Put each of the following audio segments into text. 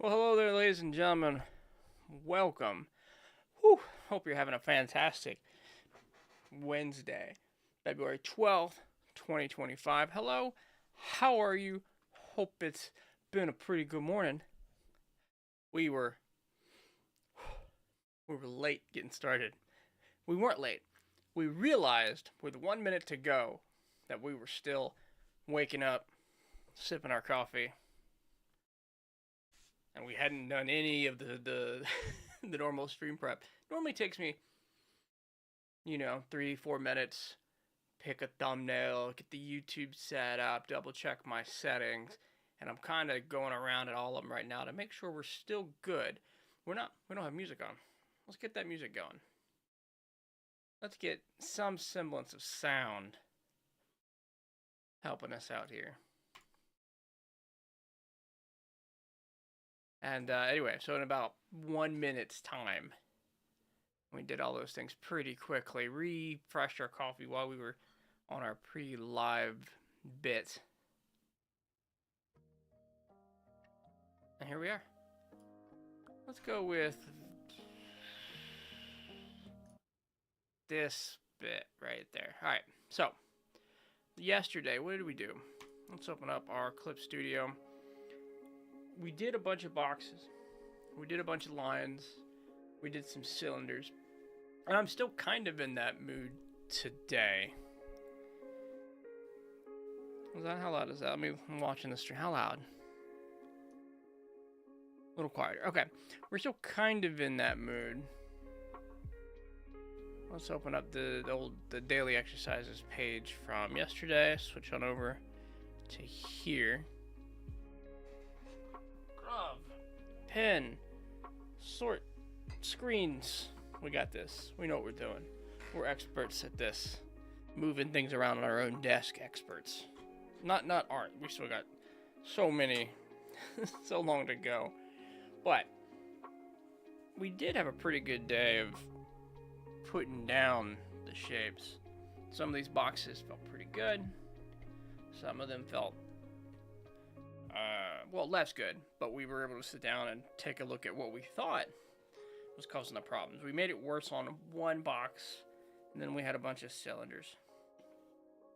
Well, hello there, ladies and gentlemen. Welcome. Whew, hope you're having a fantastic Wednesday, February 12th, 2025. Hello, how are you? Hope it's been a pretty good morning. We were we were late getting started. We weren't late. We realized with 1 minute to go that we were still waking up, sipping our coffee, and we hadn't done any of the the normal stream prep. Normally takes me, 3 4 minutes, pick a thumbnail, get the YouTube set up, double check my settings, and I'm kind of going around at all of them right now to make sure we're still good. We don't have music on. Let's get that music going. Let's get some semblance of sound helping us out here. And anyway, so in about 1 minute's time, we did all those things pretty quickly. Refreshed our coffee while we were on our pre-live bit. And here we are. Let's go with this bit right there. All right, so yesterday, what did we do? Let's open up our Clip Studio. We did a bunch of boxes. We did a bunch of lines. We did some cylinders. And I'm still kind of in that mood today. How loud is that? I'm watching the stream. How loud? A little quieter. Okay. We're still kind of in that mood. Let's open up the daily exercises page from yesterday. Switch on over to here. Pen, sort, screens. We got this. We know what we're doing. We're experts at this. Moving things around on our own desk, experts. Not art. We still got so many, so long to go. But we did have a pretty good day of putting down the shapes. Some of these boxes felt pretty good. Some of them felt less good, but we were able to sit down and take a look at what we thought was causing the problems. We made it worse on one box, and then we had a bunch of cylinders.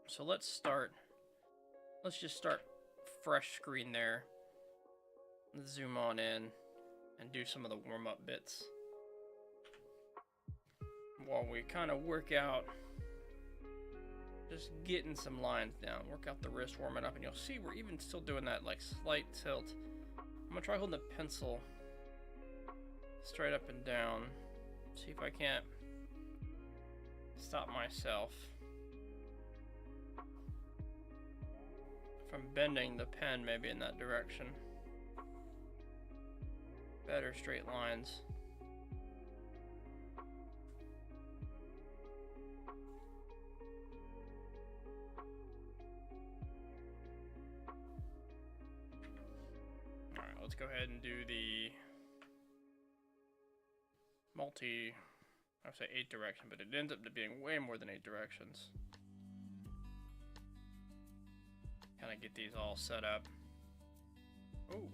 So let's just start fresh screen there. Let's zoom on in and do some of the warm-up bits while we kind of work out just getting some lines down. Work out the wrist warming up, and you'll see we're even still doing that like slight tilt. I'm gonna try holding the pencil straight up and down. See if I can't stop myself from bending the pen maybe in that direction. Better straight lines. Let's go ahead and do the I would say 8 direction, but it ends up being way more than 8 directions. Kind of get these all set up. Oh,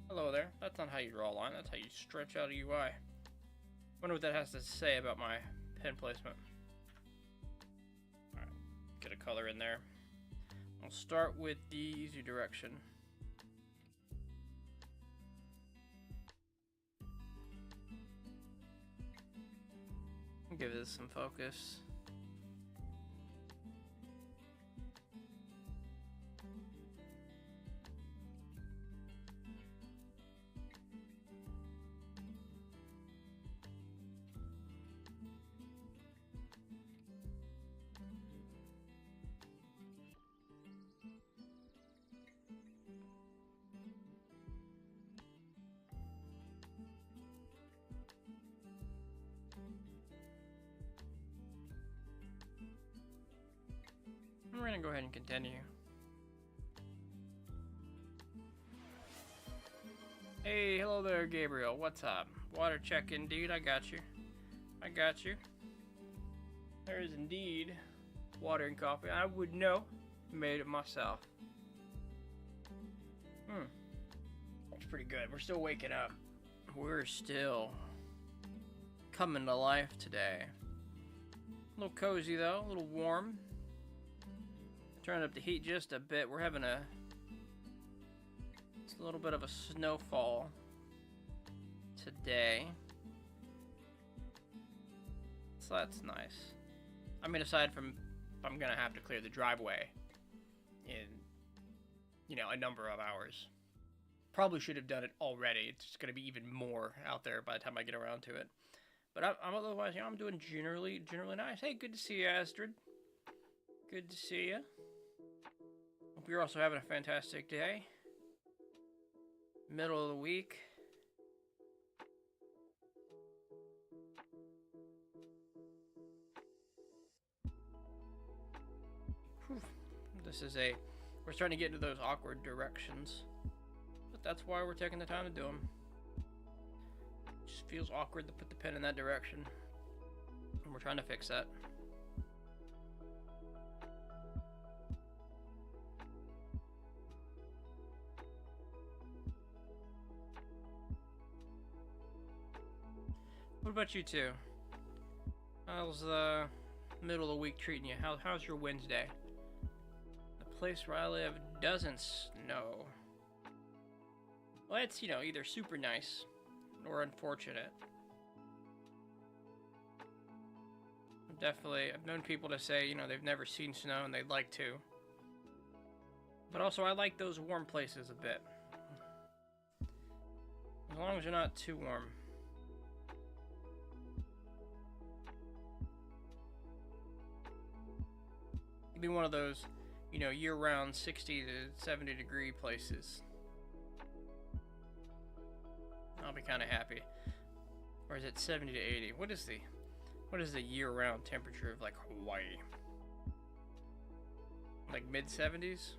hello there. That's not how you draw a line, that's how you stretch out a UI. Wonder what that has to say about my pen placement. Alright, get a color in there. I'll start with the easy direction. Give this some focus. We're gonna go ahead and continue. Hey, hello there, Gabriel. What's up? Water check indeed. I got you. I got you. There is indeed water and coffee. I would know. Made it myself. pretty good. We're still waking up. We're still coming to life today. A little cozy though, a little warm. Turned up the heat just a bit. We're having it's a little bit of a snowfall today. So that's nice. I mean, aside from I'm gonna have to clear the driveway in, you know, a number of hours. Probably should have done it already. It's just gonna be even more out there by the time I get around to it. But I'm otherwise, you know, I'm doing generally nice. Hey, good to see you, Astrid. Good to see you. Hope you're also having a fantastic day. Middle of the week. Whew. We're starting to get into those awkward directions. But that's why we're taking the time to do them. It just feels awkward to put the pen in that direction. And we're trying to fix that. What about you two? How's the middle of the week treating you? How's your Wednesday? The place where I live doesn't snow. Well, it's, you know, either super nice or unfortunate. I've known people to say, you know, they've never seen snow and they'd like to. But also, I like those warm places a bit. As long as they're not too warm. Be one of those, you know, year-round 60 to 70 degree places. I'll be kind of happy. Or is it 70 to 80? What is the year-round temperature of like Hawaii? Like mid-70s?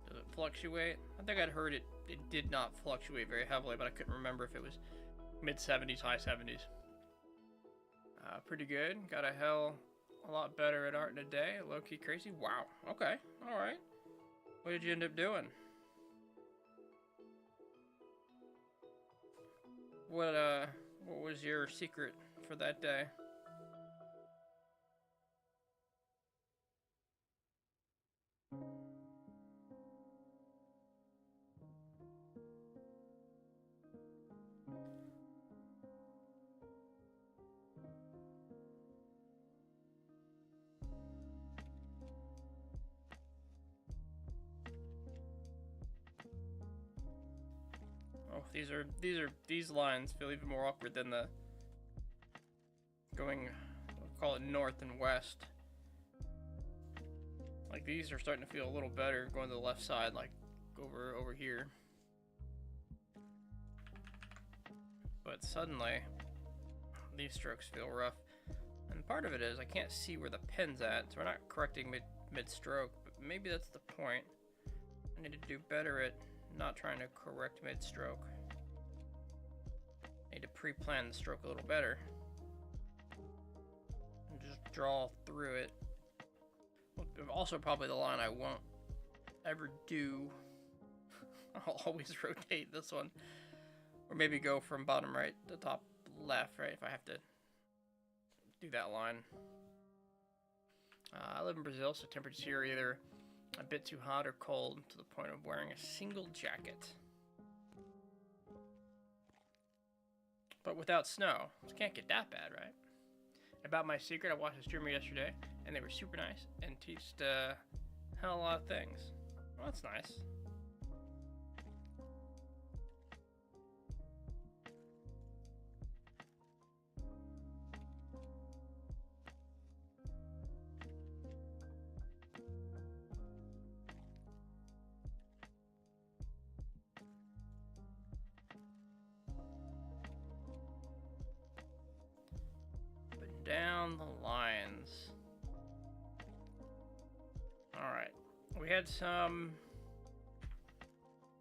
Does it fluctuate? I think I'd heard it did not fluctuate very heavily, but I couldn't remember if it was mid-70s, high 70s. Pretty good. Got a lot better at art in a day. Low-key crazy. Wow. Okay. Alright. What did you end up doing? What was your secret for that day? Oh, these lines feel even more awkward than the going, we'll call it north and west. Like these are starting to feel a little better going to the left side, like over here. But suddenly, these strokes feel rough. And part of it is I can't see where the pen's at, so we're not correcting mid-stroke, but maybe that's the point. I need to do better at not trying to correct mid-stroke. I need to pre-plan the stroke a little better. And just draw through it. Also probably the line I won't ever do. I'll always rotate this one. Or maybe go from bottom right to top left, right, if I have to do that line. I live in Brazil, so temperatures here are either a bit too hot or cold to the point of wearing a single jacket. But without snow, it can't get that bad, right? About my secret, I watched a streamer yesterday, and they were super nice and teached a hell of a lot of things. Well, that's nice. Down the lines. Alright. We had some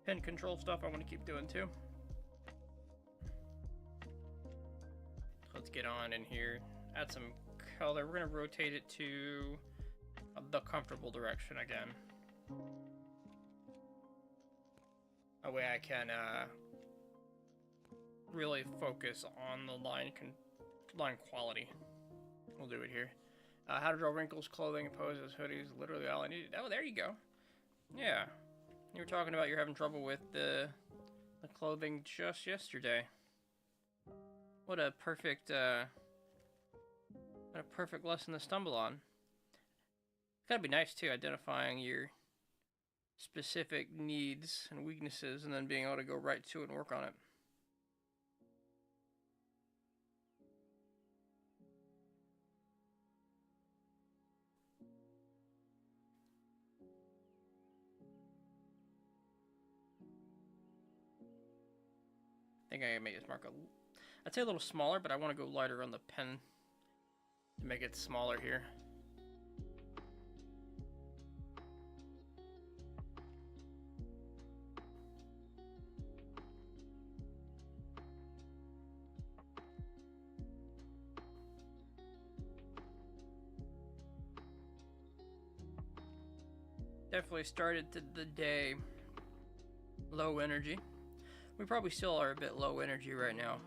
pen control stuff I want to keep doing too. Let's get on in here. Add some color. We're going to rotate it to the comfortable direction again. That way I can really focus on the line quality. We'll do it here. How to draw wrinkles, clothing, poses, hoodies, literally all I needed. Oh, there you go. Yeah. You were talking about you're having trouble with the clothing just yesterday. What a perfect lesson to stumble on. It's gotta be nice too, identifying your specific needs and weaknesses and then being able to go right to it and work on it. I think I can make this mark I'd say a little smaller, but I want to go lighter on the pen to make it smaller here. Definitely started the day low energy. We probably still are a bit low energy right now.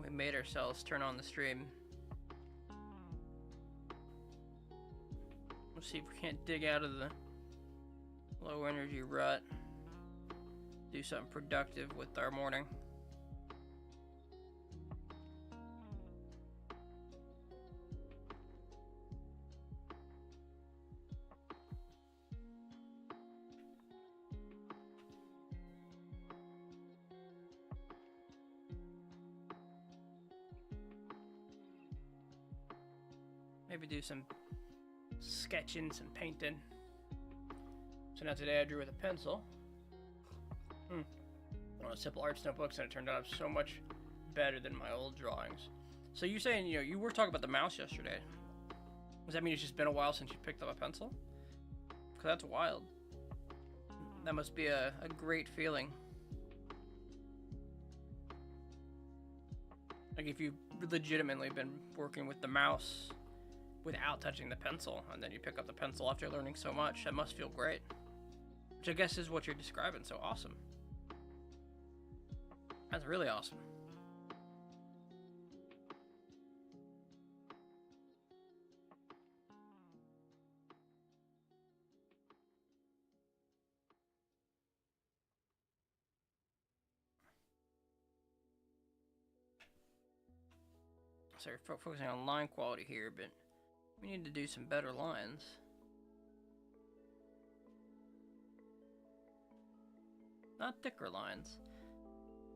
We made ourselves turn on the stream. We'll see if we can't dig out of the low energy rut. Do something productive with our morning. Maybe do some sketching, some painting. So now today I drew with a pencil. One of Simple Arts notebooks, and it turned out so much better than my old drawings. So you're saying, you were talking about the mouse yesterday. Does that mean it's just been a while since you picked up a pencil? Because that's wild. That must be a great feeling. Like if you've legitimately been working with the mouse without touching the pencil, and then you pick up the pencil after learning so much, that must feel great. Which I guess is what you're describing, so awesome. That's really awesome. So we're focusing on line quality here, but we need to do some better lines. Not thicker lines.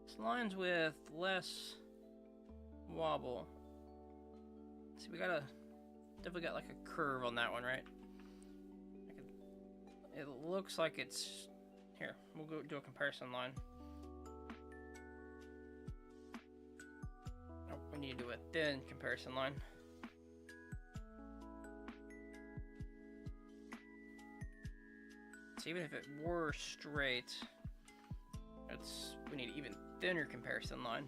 It's lines with less wobble. See, we definitely got like a curve on that one, right? It looks like it's, here, we'll go do a comparison line. Oh, we need to do a thin comparison line. So even if it were straight, we need an even thinner comparison line.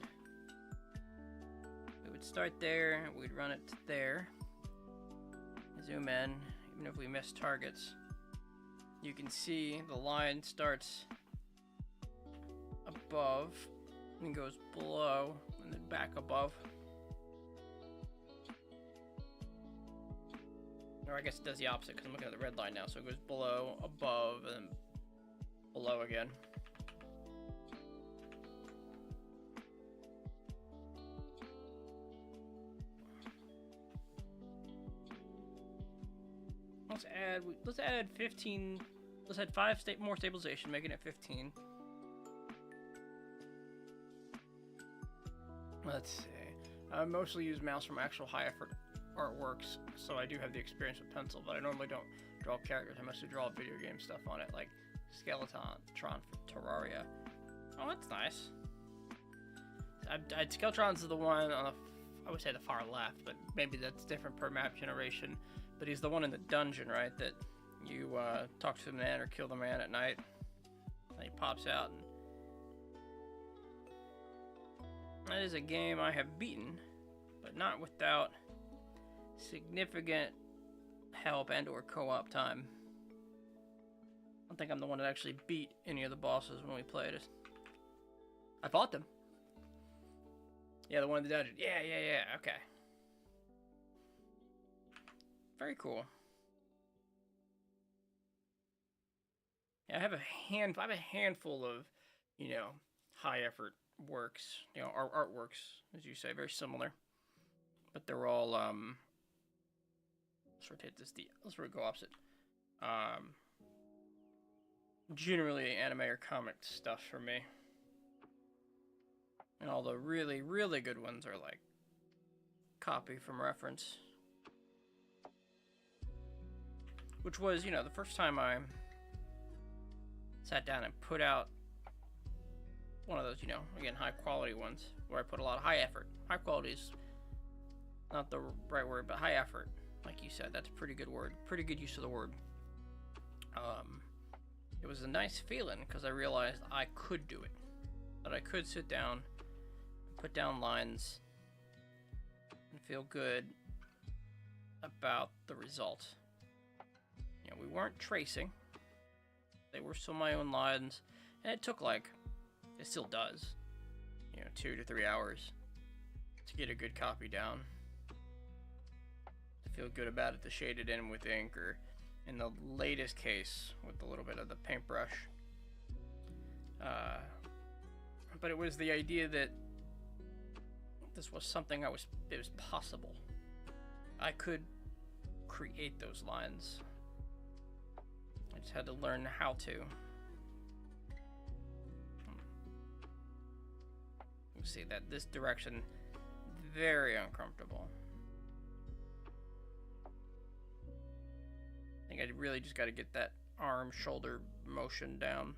We would start there, we'd run it to there. Zoom in, even if we miss targets. You can see the line starts above and goes below and then back above. Or I guess it does the opposite because I'm looking at the red line now. So it goes below, above, and then below again. Let's add 15. Let's add 5 more stabilization, making it 15. Let's see. I mostly use mouse from actual high effort artworks, so I do have the experience with pencil, but I normally don't draw characters. I mostly draw video game stuff on it, like Skeletron for Terraria. Oh, that's nice. Skeletron's the one on I would say the far left, but maybe that's different per map generation. But he's the one in the dungeon, right? That you talk to the man or kill the man at night, and he pops out. And that is a game I have beaten, but not without significant help and/or co-op time. don't think I'm the one that actually beat any of the bosses when we played it. I fought them. Yeah, the one in the dungeon. Yeah. Okay. Very cool. Yeah, I have a handful of, you know, high effort works, you know, artworks, as you say, very similar, but they're all let's rotate this. Let's go opposite. Generally anime or comic stuff for me, and all the really, really good ones are like copy from reference, which was, you know, the first time I sat down and put out one of those, you know, again, high quality ones where I put a lot of high effort. High quality is not the right word, but high effort, like you said, that's a pretty good word, pretty good use of the word. It was a nice feeling because I realized I could do it, that I could sit down, put down lines, and feel good about the result. You know, we weren't tracing; they were still my own lines, and it took like, it still does, you know, 2 to 3 hours to get a good copy down, to feel good about it, to shade it in with ink, or in the latest case with a little bit of the paintbrush. But it was the idea that this was something it was possible. I could create those lines. I just had to learn how to. You see that this direction, very uncomfortable. I think I really just got to get that arm, shoulder motion down.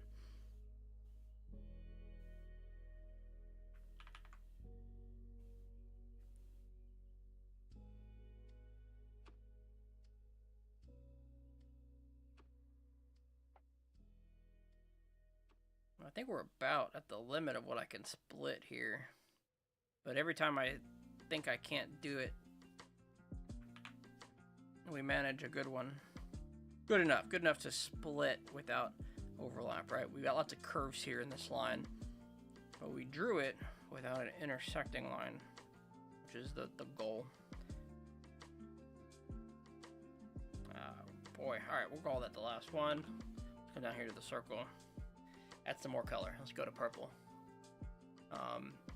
I think we're about at the limit of what I can split here. But every time I think I can't do it, we manage a good one. Good enough to split without overlap, right? We got lots of curves here in this line, but we drew it without an intersecting line, which is the goal. Boy, alright, we'll call that the last one. Let's come down here to the circle. Add some more color. Let's go to purple.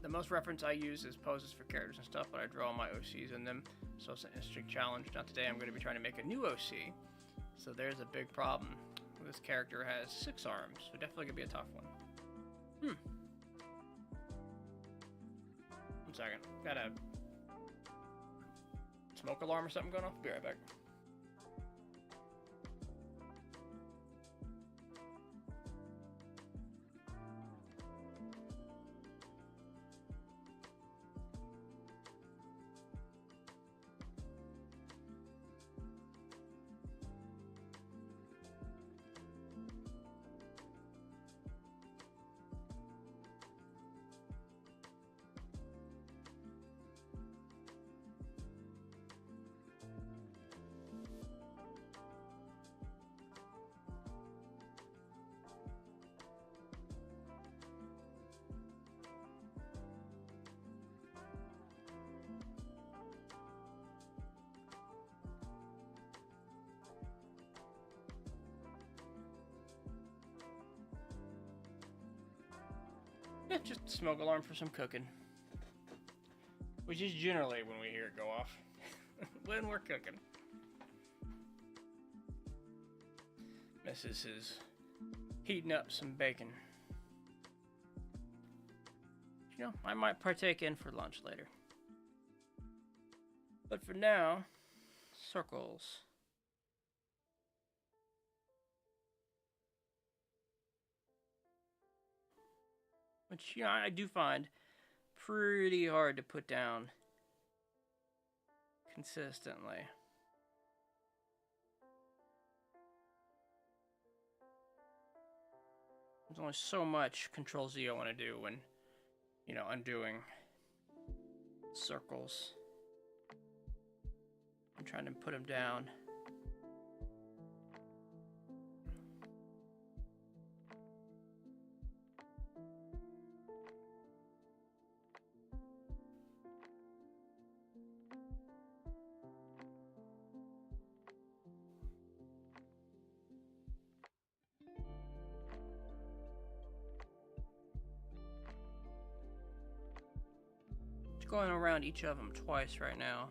The most reference I use is poses for characters and stuff, but I draw my OCs in them, so it's an interesting challenge. Now today I'm going to be trying to make a new OC, so there's a big problem. This character has 6 arms, so definitely going to be a tough one. 1 second. Got a smoke alarm or something going off? Be right back. Yeah, just a smoke alarm for some cooking. Which is generally when we hear it go off. When we're cooking. Mrs. is heating up some bacon. You know, I might partake in for lunch later. But for now, circles. Which, you know, I do find pretty hard to put down consistently. There's only so much Control Z I want to do when, you know, undoing circles. I'm trying to put them down. It's going around each of them twice right now.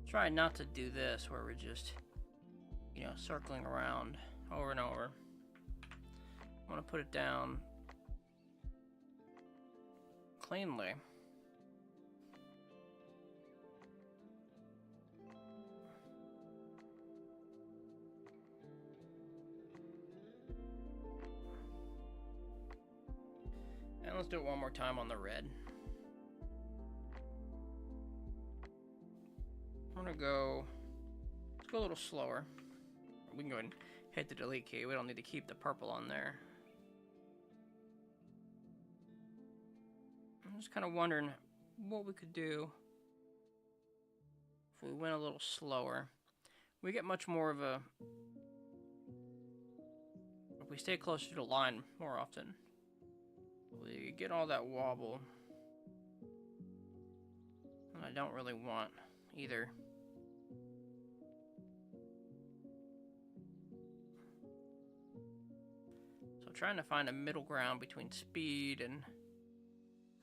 Try not to do this where we're just, you know, circling around over and over. I want to put it down cleanly. And let's do it one more time on the red. I'm gonna go, let's go a little slower. We can go ahead and hit the delete key. We don't need to keep the purple on there. I'm just kind of wondering what we could do if we went a little slower. We get much more of a, if we stay closer to the line more often, we get all that wobble. And I don't really want either. So trying to find a middle ground between speed and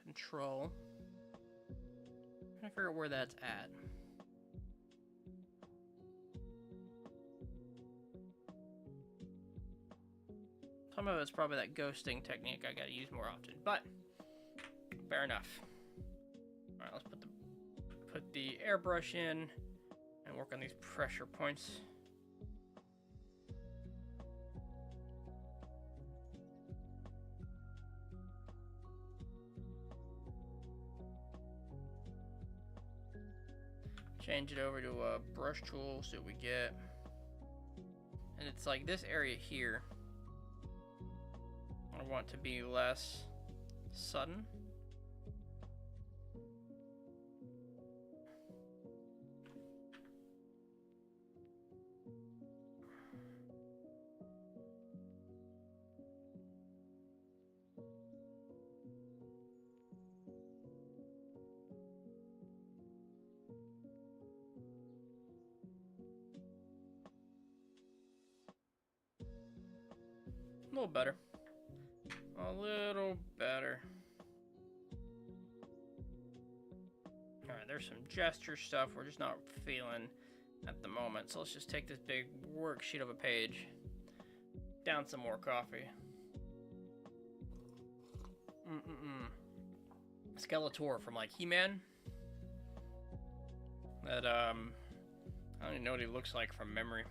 control. Trying to figure out where that's at. Some of it's probably that ghosting technique I gotta use more often, but fair enough. Alright, let's put the airbrush in and work on these pressure points. Change it over to a brush tool, see what we get. And it's like this area here, I want to be less sudden. A little better. A little better. Alright, there's some gesture stuff we're just not feeling at the moment. So let's just take this big worksheet of a page, down some more coffee. Skeletor from like He-Man. That I don't even know what he looks like from memory.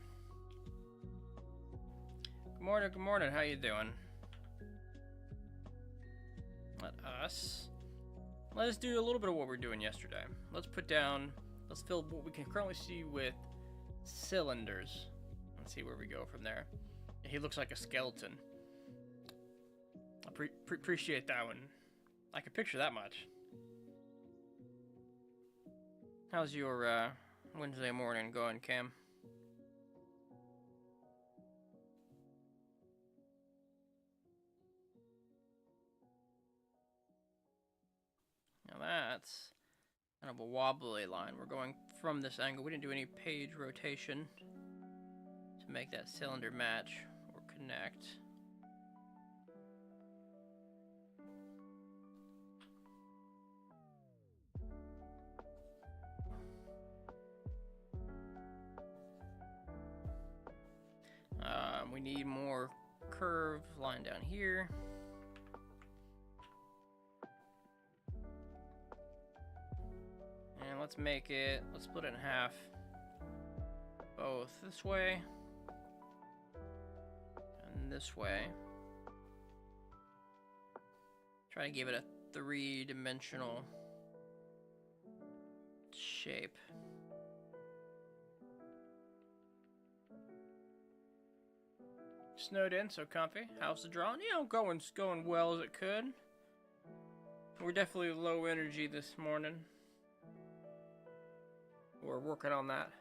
Good morning, how you doing? Let us do a little bit of what we were doing yesterday. Let's fill what we can currently see with cylinders. Let's see where we go from there. He looks like a skeleton. I appreciate that one. I can picture that much. How's your Wednesday morning going, Cam? Now that's kind of a wobbly line. We're going from this angle. We didn't do any page rotation to make that cylinder match or connect. We need more curve line down here. And let's split it in half. Both this way and this way. Try to give it a three-dimensional shape. Snowed in, so comfy. How's the drawing? You know, going well as it could. We're definitely low energy this morning. We're working on that.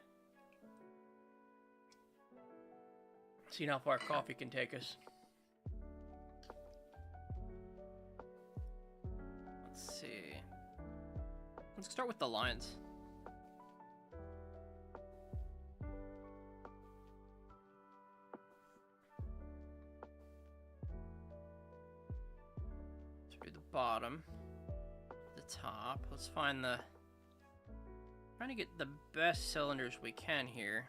Seeing how far coffee can take us. Let's see. Let's start with the lines. bottom, the top. Let's find the... Trying to get the best cylinders we can here.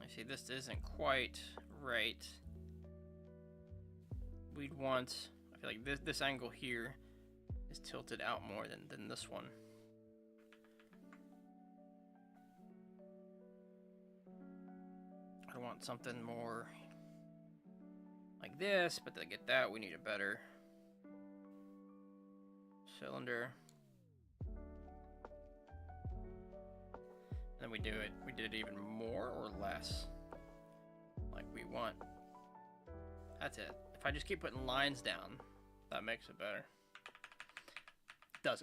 I see this isn't quite right. We'd want... I feel like this angle here is tilted out more than this one. I want something more like this, but to get that, we need a better cylinder. And then we did it even more or less, like we want. That's it. If I just keep putting lines down, that makes it better.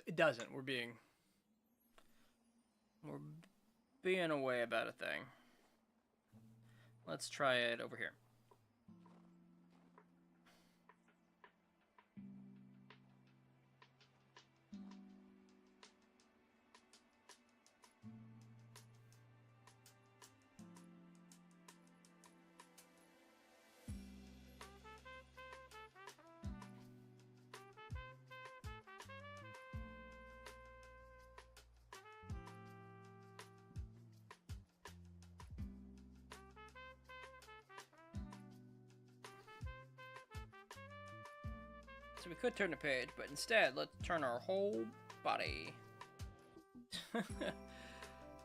It doesn't. We're being away about a thing. Let's try it over here. So we could turn the page, but instead, let's turn our whole body.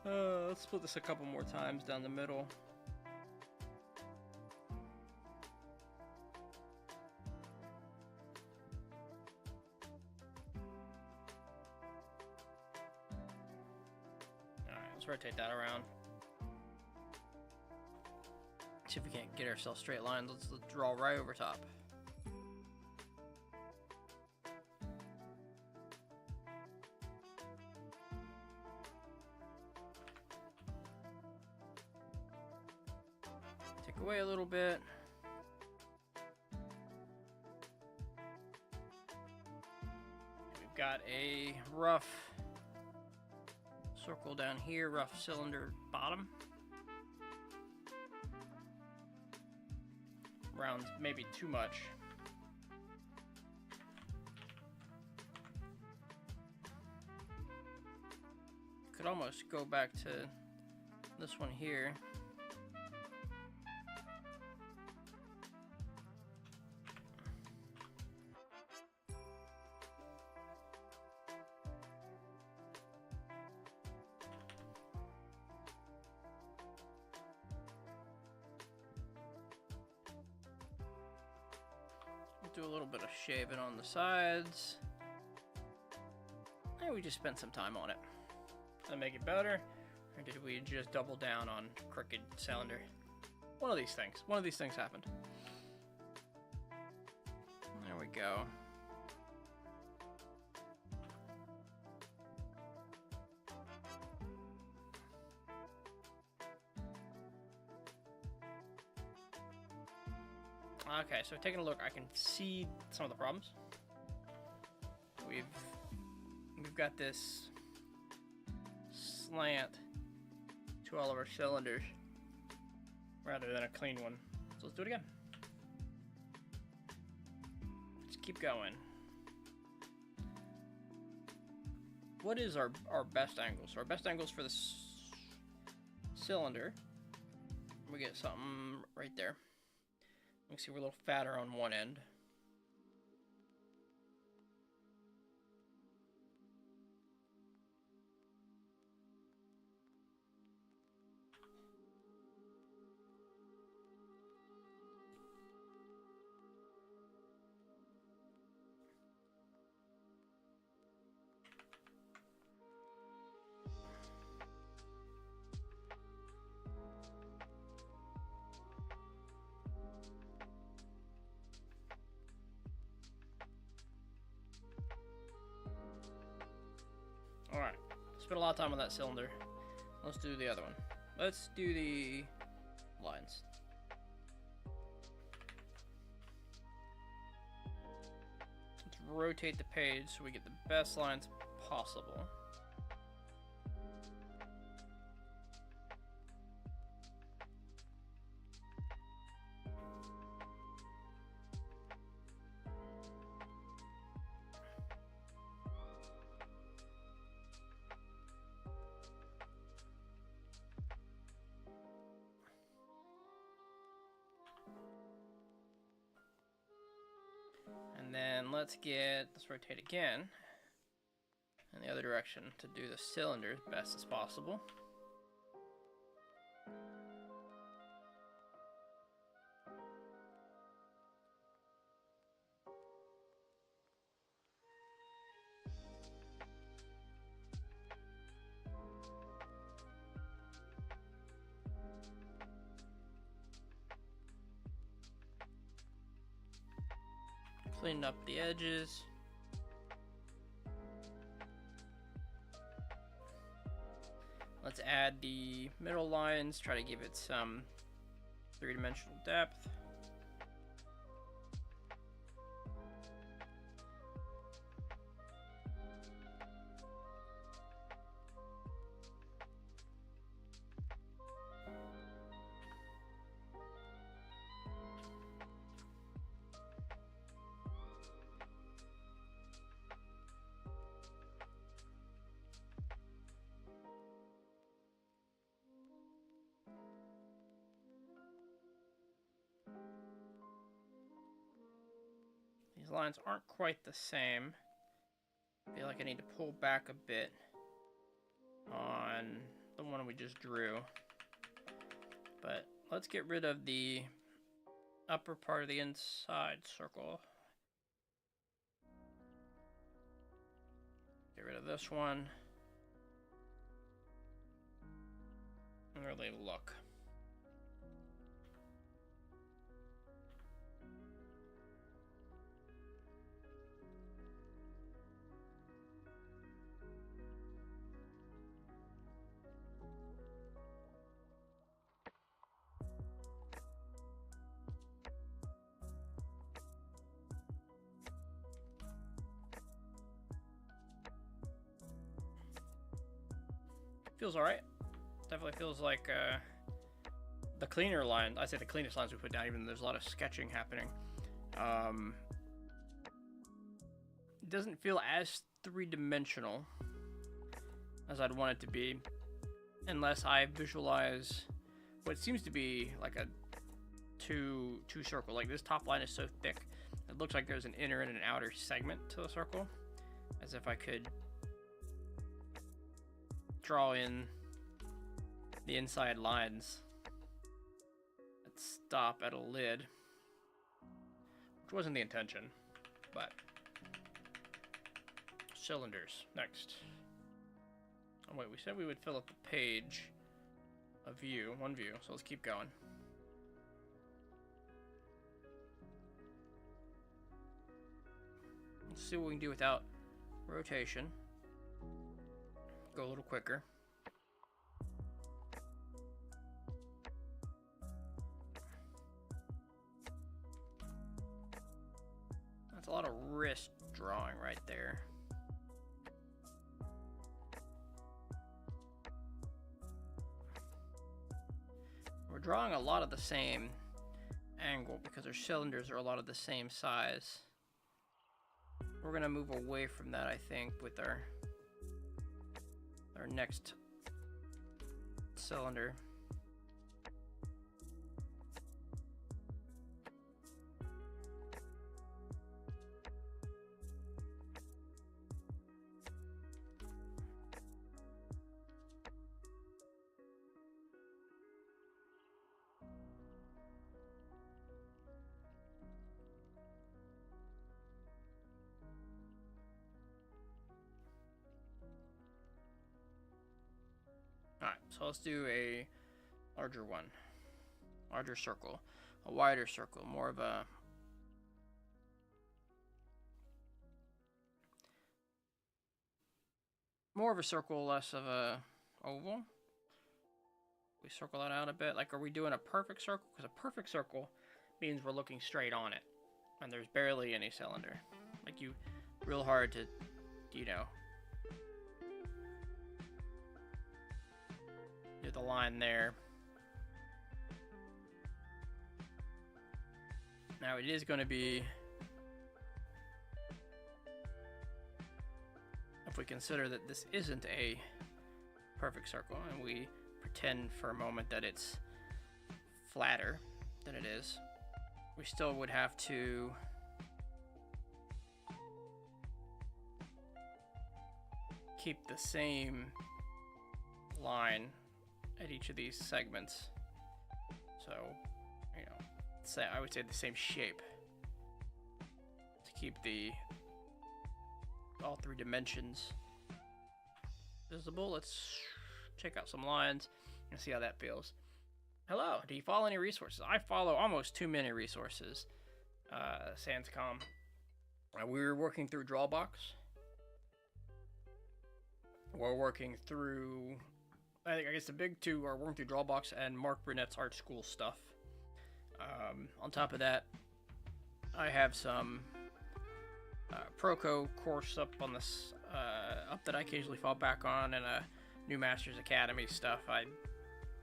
Let's split this a couple more times down the middle. Alright, let's rotate that around. See if we can't get ourselves straight lines. Let's draw right over top. Away a little bit. We've got a rough circle down here, rough cylinder bottom. Rounds maybe too much. Could almost go back to this one here. Do a little bit of shaving on the sides. And we just spent some time on it. Did I make it better? Or did we just double down on crooked cylinder? One of these things. One of these things happened. There we go. Okay, so taking a look, I can see some of the problems. We've got this slant to all of our cylinders rather than a clean one. So let's do it again. Let's keep going. What is our best angle? So our best angles for this cylinder, we get something right there. You can see we're a little fatter on one end. Alright, spent a lot of time on that cylinder. Let's do the other one. Let's do the lines. Let's rotate the page so we get the best lines possible. then let's rotate again in the other direction to do the cylinder as best as possible. Clean up the edges. Let's add the middle lines, try to give it some three-dimensional depth. These lines aren't quite the same. I feel like I need to pull back a bit on the one we just drew. But let's get rid of the upper part of the inside circle. Get rid of this one. And really look. Feels alright. Definitely feels like the cleaner line. I say the cleanest lines we put down, even though there's a lot of sketching happening. It doesn't feel as three-dimensional as I'd want it to be, unless I visualize what seems to be like a two circle. Like this top line is so thick, it looks like there's an inner and an outer segment to the circle, as if I could draw in the inside lines that stop at a lid, which wasn't the intention, but cylinders next. Oh wait, we said we would fill up the page, one view, so let's keep going. Let's see what we can do without rotation. Go a little quicker. That's a lot of wrist drawing right there. We're drawing a lot of the same angle because our cylinders are a lot of the same size. We're gonna move away from that, I think, with our next cylinder. Alright, so let's do a larger one. Larger circle. A wider circle. More of a circle, less of a oval. We circle that out a bit. Like, are we doing a perfect circle? Because a perfect circle means we're looking straight on it. And there's barely any cylinder. Like, real hard to, you know, do the line there. Now it is going to be, if we consider that this isn't a perfect circle and we pretend for a moment that it's flatter than it is, we still would have to keep the same line at each of these segments. So, you know, I would say the same shape to keep all three dimensions visible. Let's check out some lines and see how that feels. Hello, do you follow any resources? I follow almost too many resources. Sanscom. We're working through Drawbox. We're working through, I guess the big two are working through Drawbox and Mark Burnett's art school stuff. On top of that, I have some Proco course up on this, up that I occasionally fall back on, and a new Masters Academy stuff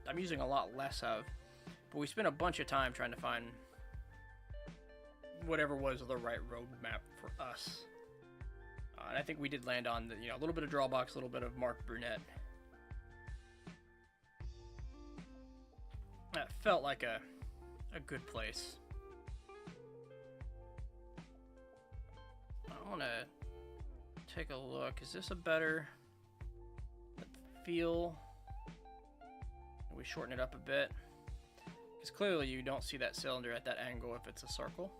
I'm using a lot less of. But we spent a bunch of time trying to find whatever was the right roadmap for us. And I think we did land on a little bit of Drawbox, a little bit of Mark Burnett. That felt like a good place. I want to take a look. Is this a better feel? We shorten it up a bit, because clearly you don't see that cylinder at that angle if it's a circle.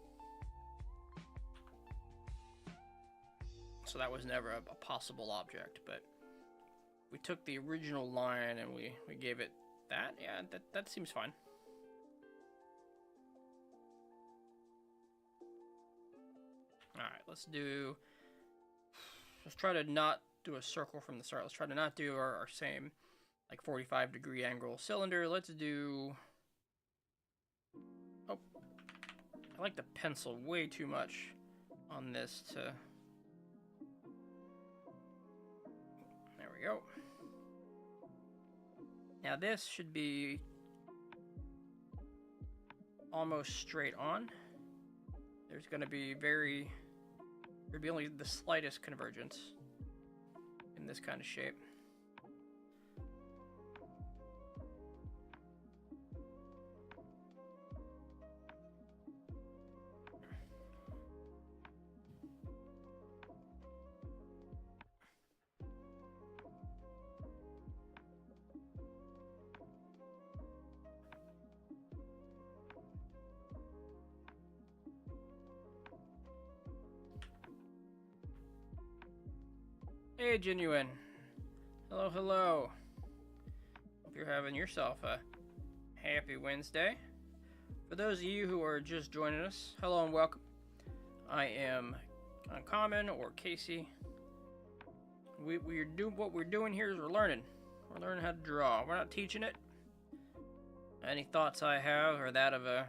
So that was never a possible object, but we took the original line and we gave it that. Yeah, that seems fine. Alright, let's try to not do a circle from the start. Let's try to not do our same, like, 45-degree angle cylinder. Let's do... Oh, I like the pencil way too much on this to... There we go. Now this should be almost straight on. There's going to be there'd be only the slightest convergence in this kind of shape. Hey, Genuine. Hello, hello. Hope you're having yourself a happy Wednesday. For those of you who are just joining us, hello and welcome. I am Uncommon, or Casey. What we're doing here is we're learning. We're learning how to draw. We're not teaching it. Any thoughts I have are that of a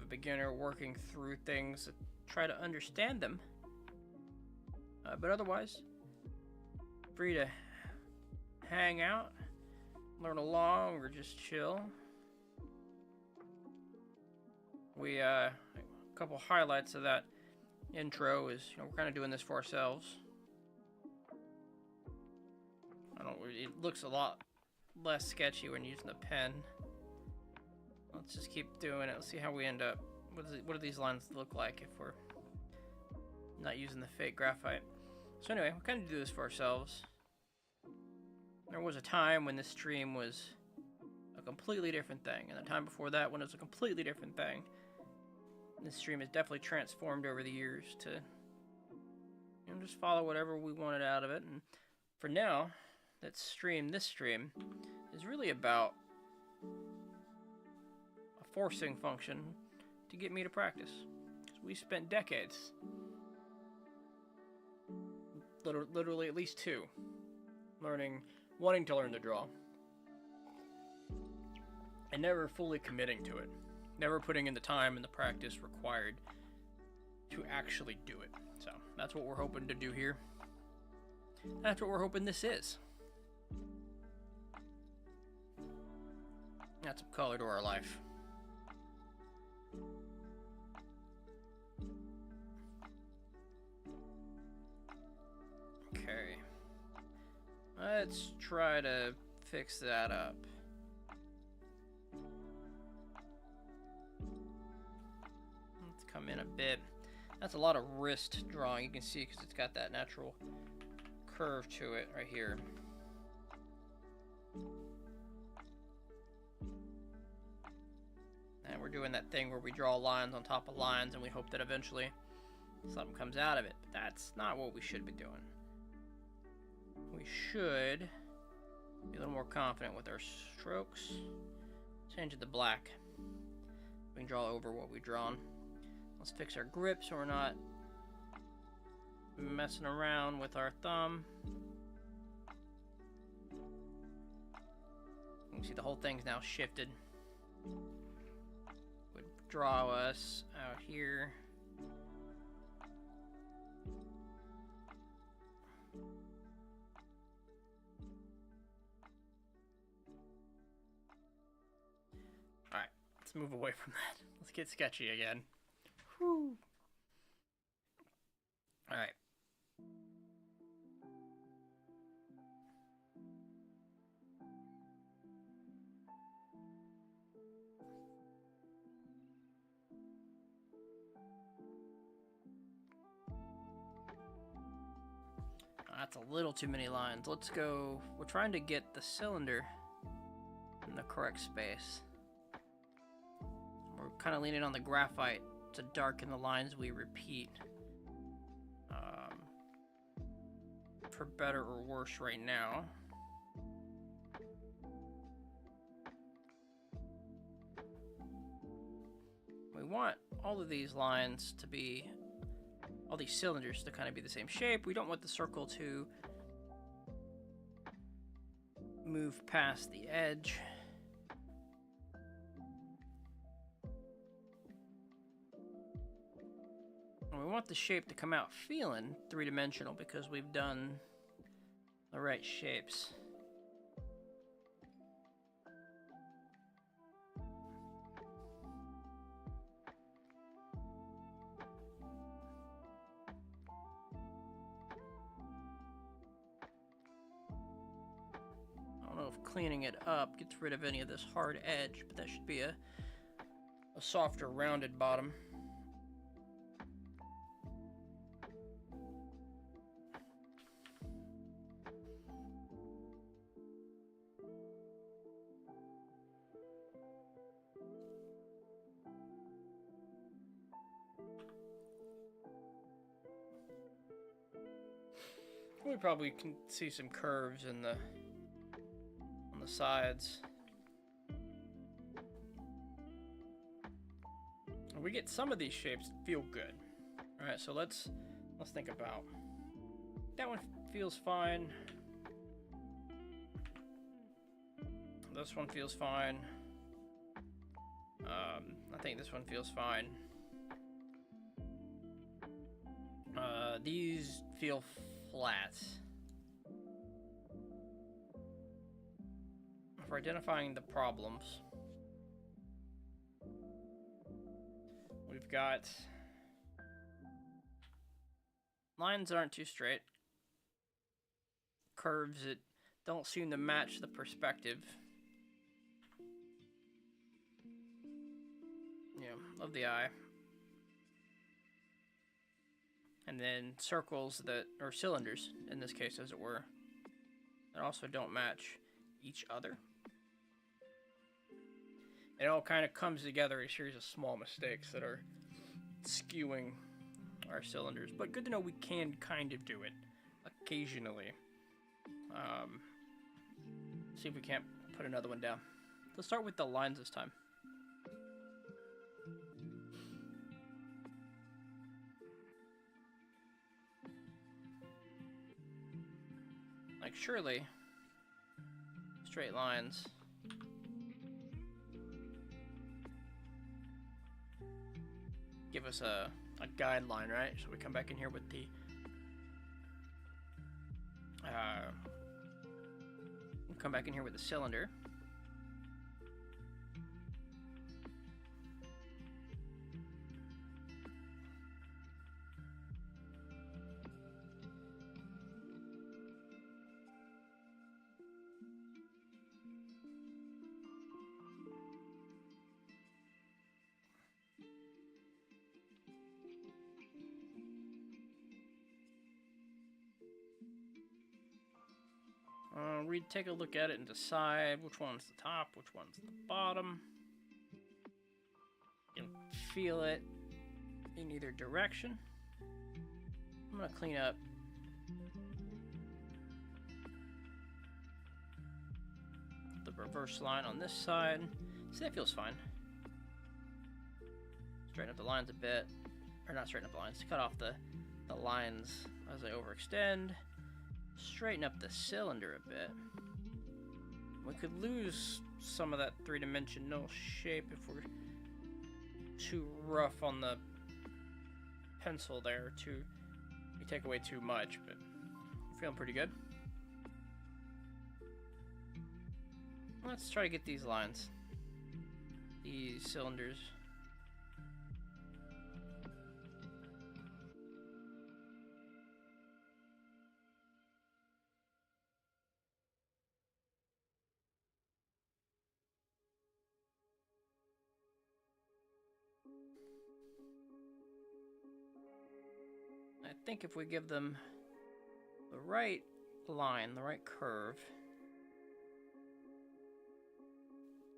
beginner working through things to try to understand them. But otherwise, free to hang out, learn along, or just chill. A couple highlights of that intro is, we're kind of doing this for ourselves. It looks a lot less sketchy when using the pen. Let's just keep doing it. Let's see how we end up. What do these lines look like if we're not using the fake graphite? So anyway, we kind of do this for ourselves. There was a time when this stream was a completely different thing, and the time before that when it was a completely different thing. This stream has definitely transformed over the years to just follow whatever we wanted out of it. And for now, this stream is really about a forcing function to get me to practice. Because we spent decades, literally at least 2, wanting to learn to draw, and never fully committing to it. Never putting in the time and the practice required to actually do it. So that's what we're hoping to do here. That's what we're hoping this is. Add some color to our life. Okay. Let's try to fix that up. Let's come in a bit. That's a lot of wrist drawing, you can see, because it's got that natural curve to it right here. And we're doing that thing where we draw lines on top of lines and we hope that eventually something comes out of it. But that's not what we should be doing. We should be a little more confident with our strokes. Change it to black. We can draw over what we've drawn. Let's fix our grip so we're not messing around with our thumb. You can see the whole thing's now shifted. Would draw us out here. Alright, let's move away from that. Let's get sketchy again. Whew. Alright. That's a little too many lines. Let's go. We're trying to get the cylinder in the correct space. We're kind of leaning on the graphite to darken the lines we repeat. For better or worse right now. We want all of these lines to be, all these cylinders to kind of be the same shape. We don't want the circle to move past the edge. And we want the shape to come out feeling three-dimensional because we've done the right shapes. I don't know if cleaning it up gets rid of any of this hard edge, but that should be a softer rounded bottom. We probably can see some curves in the on the sides. We get some of these shapes that feel good. All right, so let's think about that one. Feels fine. This one feels fine. I think this one feels fine. These feel flat. For identifying the problems, we've got lines aren't too straight, curves that don't seem to match the perspective, of the eye. And then circles that, or cylinders, in this case as it were, that also don't match each other. It all kind of comes together, a series of small mistakes that are skewing our cylinders. But good to know we can kind of do it occasionally. See if we can't put another one down. Let's start with the lines this time. Like, surely straight lines give us a guideline, right? So we come back in here with the cylinder. we take a look at it and decide which one's the top, which one's the bottom. You can feel it in either direction. I'm gonna clean up the reverse line on this side. See, that feels fine. Straighten up the lines a bit. Or not straighten up the lines, cut off the lines as they overextend. Straighten up the cylinder a bit. We could lose some of that three-dimensional shape if we're too rough on the pencil there, we take away too much, but I'm feeling pretty good. Let's try to get these lines, these cylinders. I think if we give them the right line, the right curve,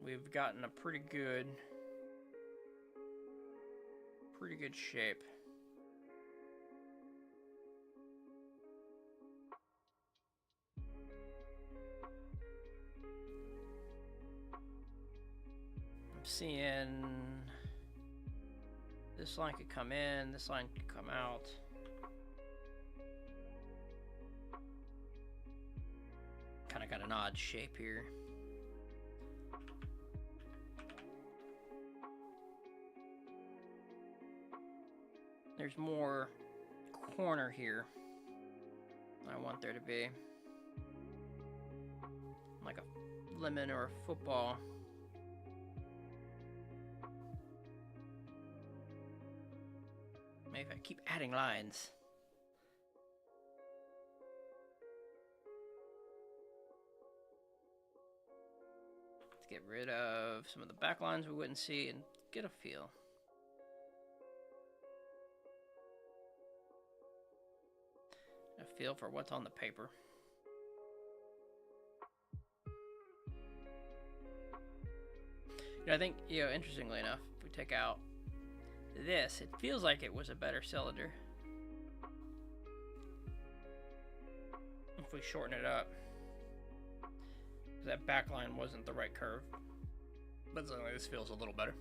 we've gotten a pretty good shape. I'm seeing this line could come in, this line could come out. Kind of got an odd shape here. There's more corner here I want there to be. Like a lemon or a football. Maybe if I keep adding lines. Get rid of some of the back lines we wouldn't see and get a feel. A feel for what's on the paper. I think, interestingly enough, if we take out this, it feels like it was a better cylinder. If we shorten it up. That back line wasn't the right curve. But suddenly this feels a little better.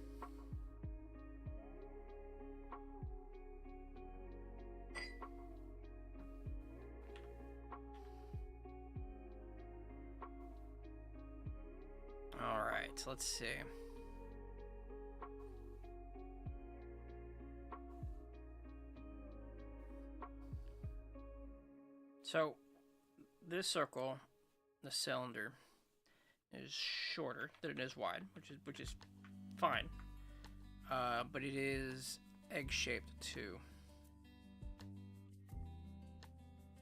Alright, so let's see. So, this circle, the cylinder, is shorter than it is wide, which is fine. But it is egg-shaped too.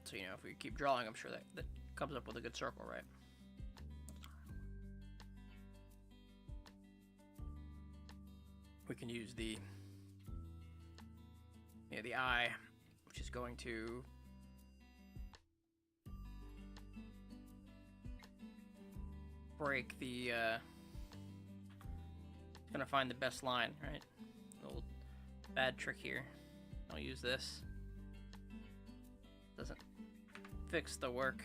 So if we keep drawing, I'm sure that comes up with a good circle, right? We can use the eye, which is going to break the gonna find the best line, right? A little bad trick here. I'll use this. Doesn't fix the work.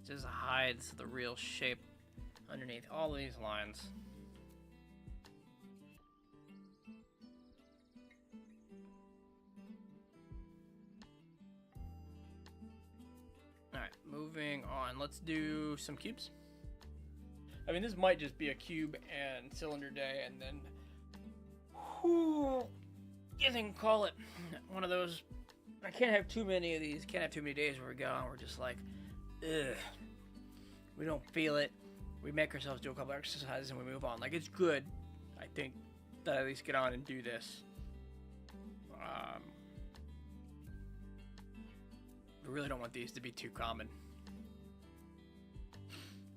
Just hides the real shape underneath all these lines. Alright, moving on. Let's do some cubes. I mean, this might just be a cube and cylinder day, and then you can call it one of those. I can't have too many of these. Can't have too many days where we go and we're just like, ugh. We don't feel it. We make ourselves do a couple exercises and we move on. Like, it's good, I think, to at least get on and do this. We really don't want these to be too common.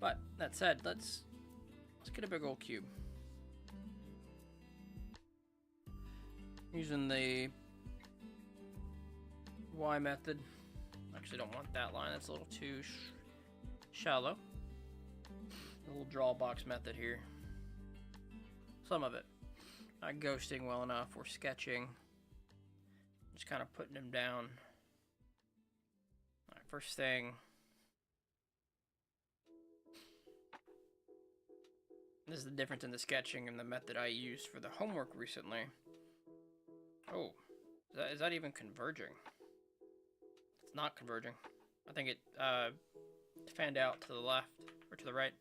But that said, let's get a big old cube. Using the Y method. Actually, don't want that line. That's a little too shallow. A little draw box method here. Some of it. Not ghosting well enough or sketching. Just kind of putting them down. Alright, first thing. This is the difference in the sketching and the method I used for the homework recently. Oh, is that even converging? It's not converging. I think it fanned out to the left or to the right.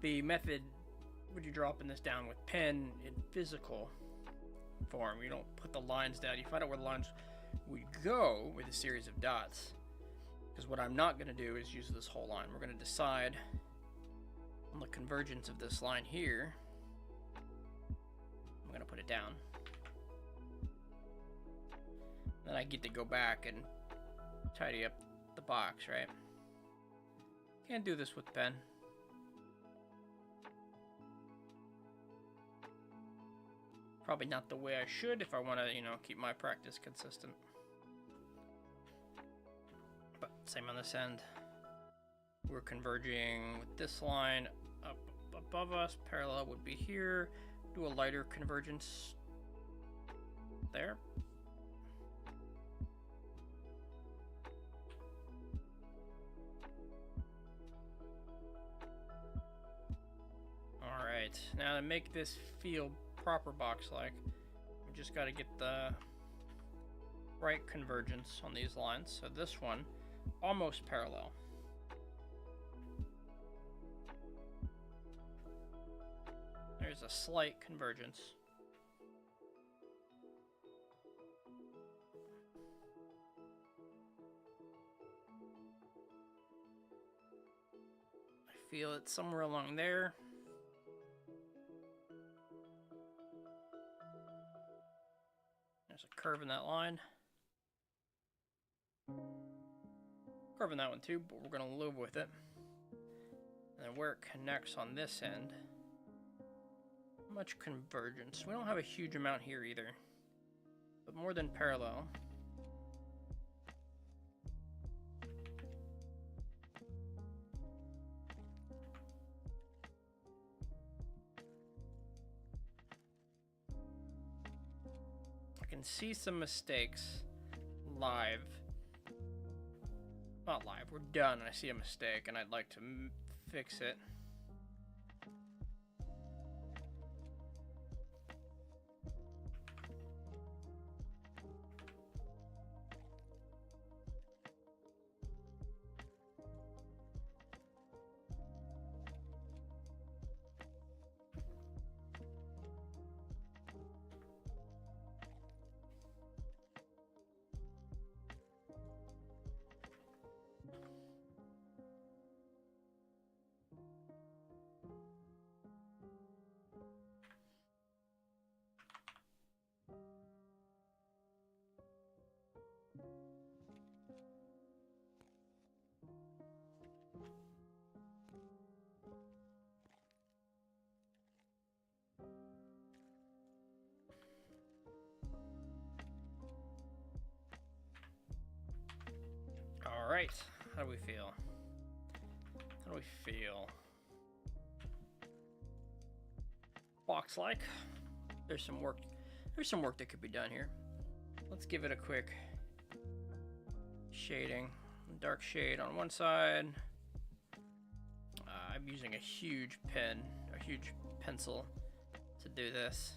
The method, would you dropping this down with pen in physical form? You don't put the lines down. You find out where the lines would go with a series of dots. Because what I'm not going to do is use this whole line. We're going to decide on the convergence of this line here. I'm going to put it down. Then I get to go back and tidy up the box, right? Can't do this with pen. Probably not the way I should if I want to, keep my practice consistent. But same on this end. We're converging with this line up above us. Parallel would be here. Do a lighter convergence there. Alright, now to make this feel proper box-like, we just got to get the right convergence on these lines. So this one, almost parallel. There's a slight convergence. I feel it somewhere along there. There's a curve in that line. Curve in that one too, but we're going to live with it. And then where it connects on this end, much convergence. We don't have a huge amount here either, but more than parallel. I can see some mistakes live. Not live, we're done. I see a mistake and I'd like to fix it. Alright, how do we feel? How do we feel? Box-like. There's some work that could be done here. Let's give it a quick shading. Dark shade on one side. I'm using a huge pen, a huge pencil to do this.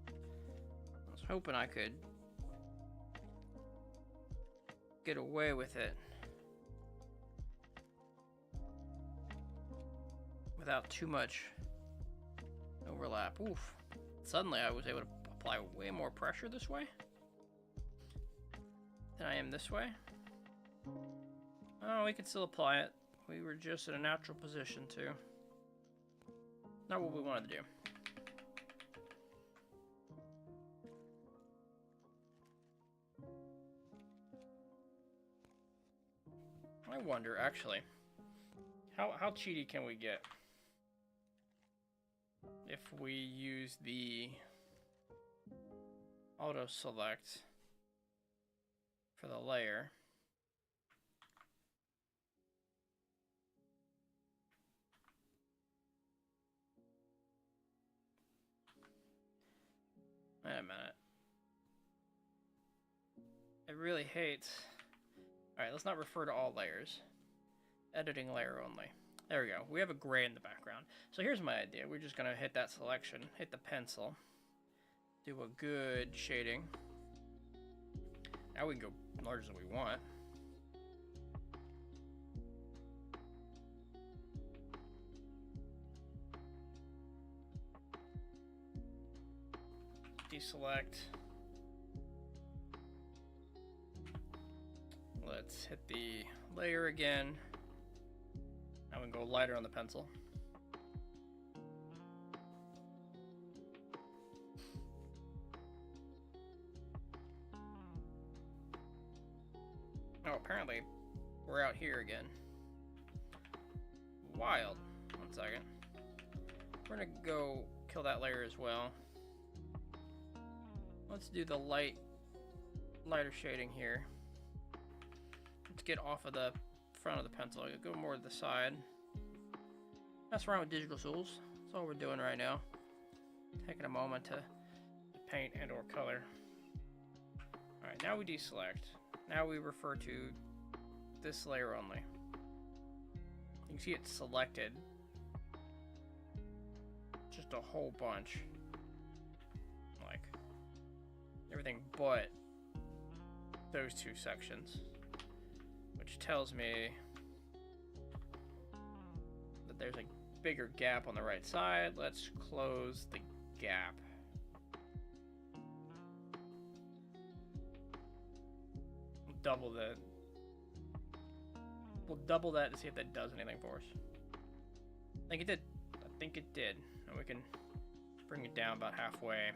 I was hoping I could get away with it without too much overlap. Oof. Suddenly I was able to apply way more pressure this way than I am this way. Oh, we could still apply it. We were just in a natural position too. Not what we wanted to do. I wonder, actually, how cheaty can we get? if we use the auto select for the layer. Wait a minute. It really hates. Alright, let's not refer to all layers. Editing layer only. There we go. We have a gray in the background. So here's my idea. We're just going to hit that selection, hit the pencil, do a good shading. Now we can go larger than we want. Deselect. Let's hit the layer again. Now we can go lighter on the pencil. Oh, apparently we're out here again. Wild. 1 second. We're gonna go kill that layer as well. Let's do the lighter shading here. Let's get off of the front of the pencil. Go more to the side. Mess around with digital tools. That's all we're doing right now. Taking a moment to paint and or color. Alright, now we deselect. Now we refer to this layer only. You can see it's selected. Just a whole bunch. Like everything but those two sections. Which tells me that there's a bigger gap on the right side. Let's close the gap. We'll double that to see if that does anything for us. I think it did. I think it did. And we can bring it down about halfway.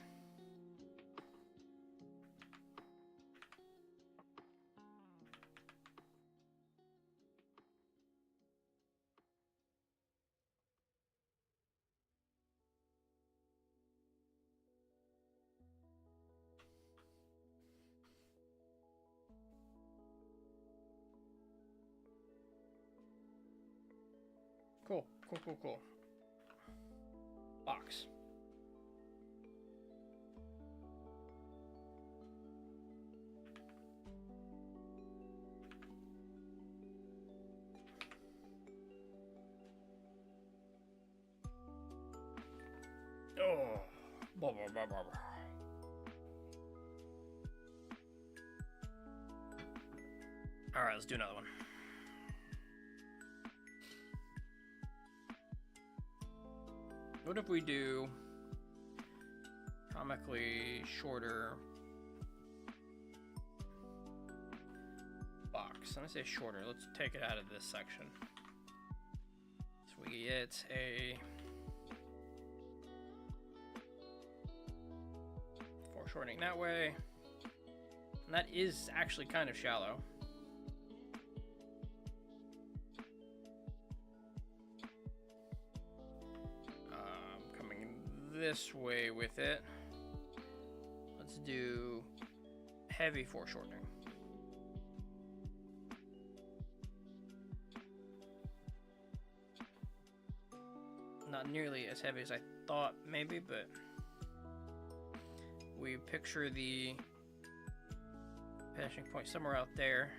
Cool, cool, cool, cool. Box. Oh, blah, blah, blah, blah, blah. All right, let's do another one. What if we do comically shorter box? When I say shorter, let's take it out of this section. So we get a foreshortening that way. And that is actually kind of shallow. This way with it. Let's do heavy foreshortening. Not nearly as heavy as I thought maybe, but we picture the finishing point somewhere out there.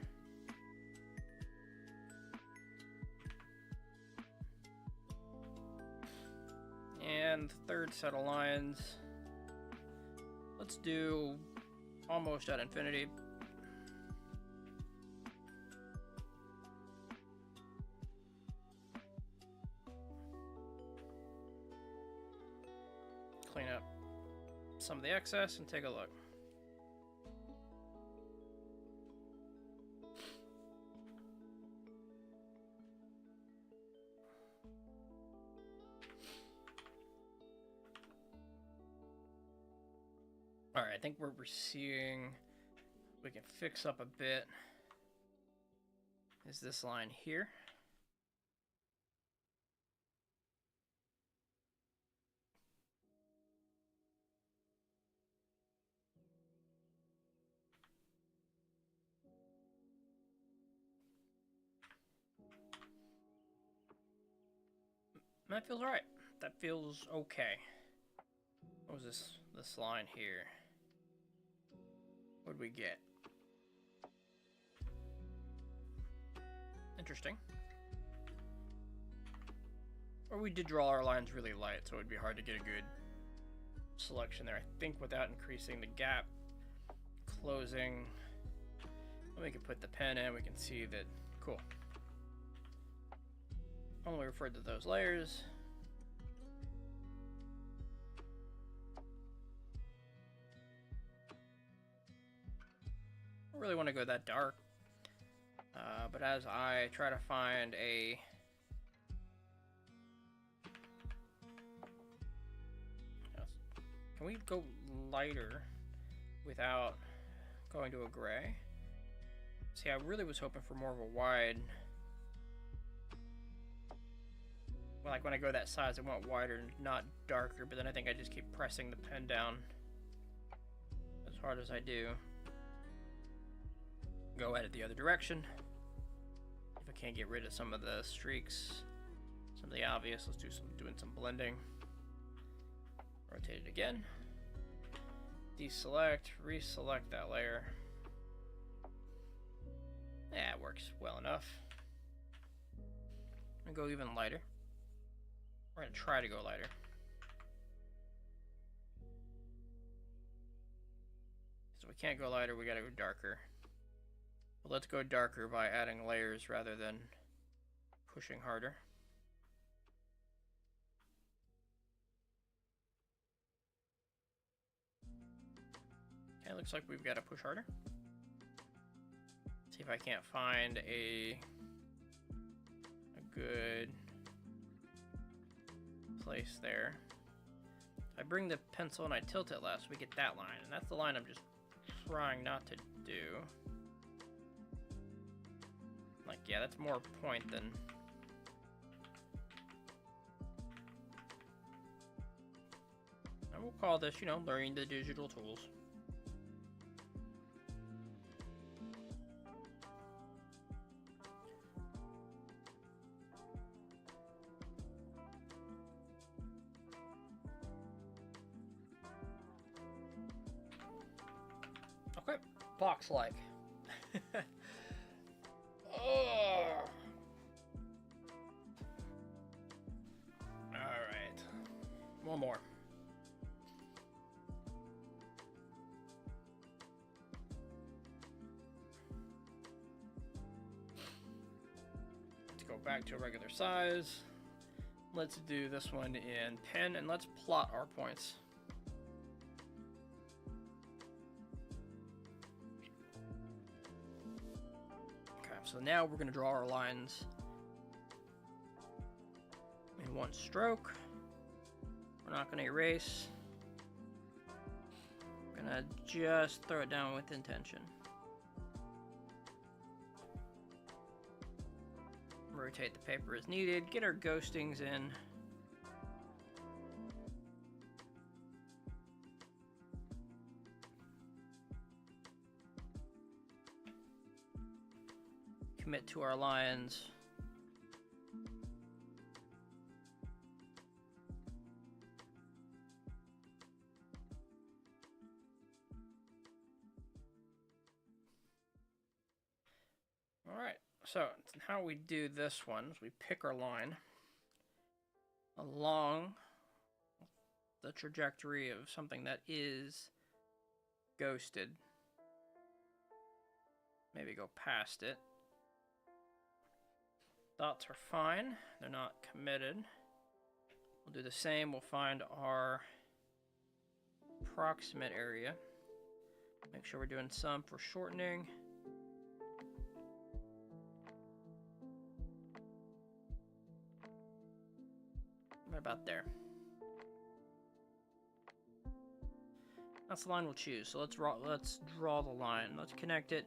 And third set of lines, let's do almost at infinity. Clean up some of the excess and take a look. All right, I think what we're seeing, we can fix up a bit, is this line here. That feels right. That feels okay. What was this line here? What'd we get? Interesting. Or we did draw our lines really light, so it'd be hard to get a good selection there. I think without increasing the gap, closing, we can put the pen in, we can see that, cool. Only referred to those layers. I don't really want to go that dark, but as I try to find a can we go lighter without going to a gray? See, I really was hoping for more of a wide. Well, like when I go that size, I want wider, not darker, but then I think I just keep pressing the pen down as hard as I do. Go at it the other direction. If I can't get rid of some of the streaks, some of the obvious, let's do doing some blending. Rotate it again. Deselect, reselect that layer. Yeah, it works well enough. I'm gonna go even lighter. We're gonna try to go lighter. So we can't go lighter, we gotta go darker. But let's go darker by adding layers rather than pushing harder. Okay, looks like we've got to push harder. See if I can't find a good place there. I bring the pencil and I tilt it less, we get that line, and that's the line I'm just trying not to do. Like, yeah, that's more point than... I will call this, you know, learning the digital tools. Okay, box-like. Oh. All right, one more. Let's go back to a regular size. Let's do this one in pen, and let's plot our points. So now we're going to draw our lines in one stroke. We're not going to erase. We're going to just throw it down with intention. Rotate the paper as needed. Get our ghostings in. Commit to our lines. All right, so how we do this one is we pick our line along the trajectory of something that is ghosted. Maybe go past it. Dots are fine, they're not committed. We'll do the same, we'll find our approximate area. Make sure we're doing some for shortening. Right about there. That's the line we'll choose, so let's draw the line. Let's connect it,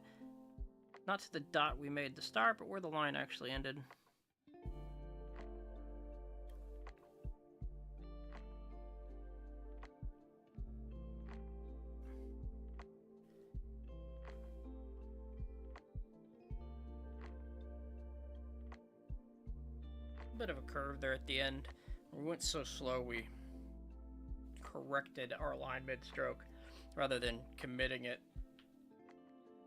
not to the dot we made to start, but where the line actually ended. Bit of a curve there at the end. We went so slow we corrected our line mid-stroke rather than committing it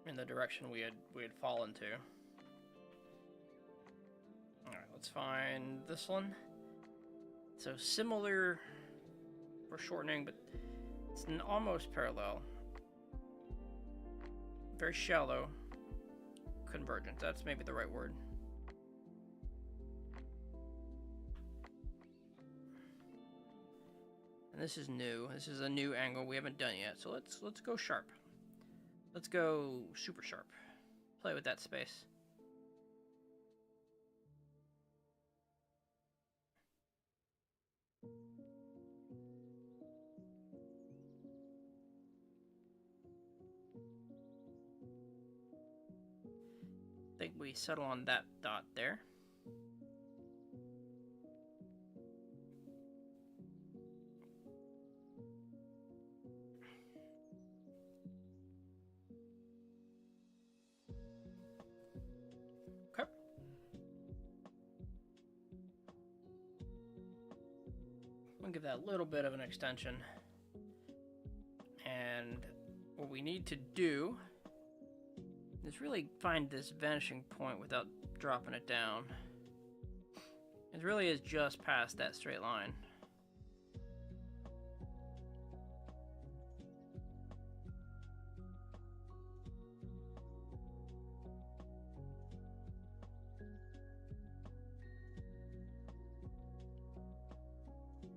in the direction we had fallen to. Alright, let's find this one. So similar for shortening, but it's an almost parallel. Very shallow convergence. That's maybe the right word. And this is new. This is a new angle we haven't done yet. So let's go sharp. Let's go super sharp. Play with that space. I think we settle on that dot there. Okay. I'll give that a little bit of an extension. And what we need to do is really find this vanishing point without dropping it down. It really is just past that straight line.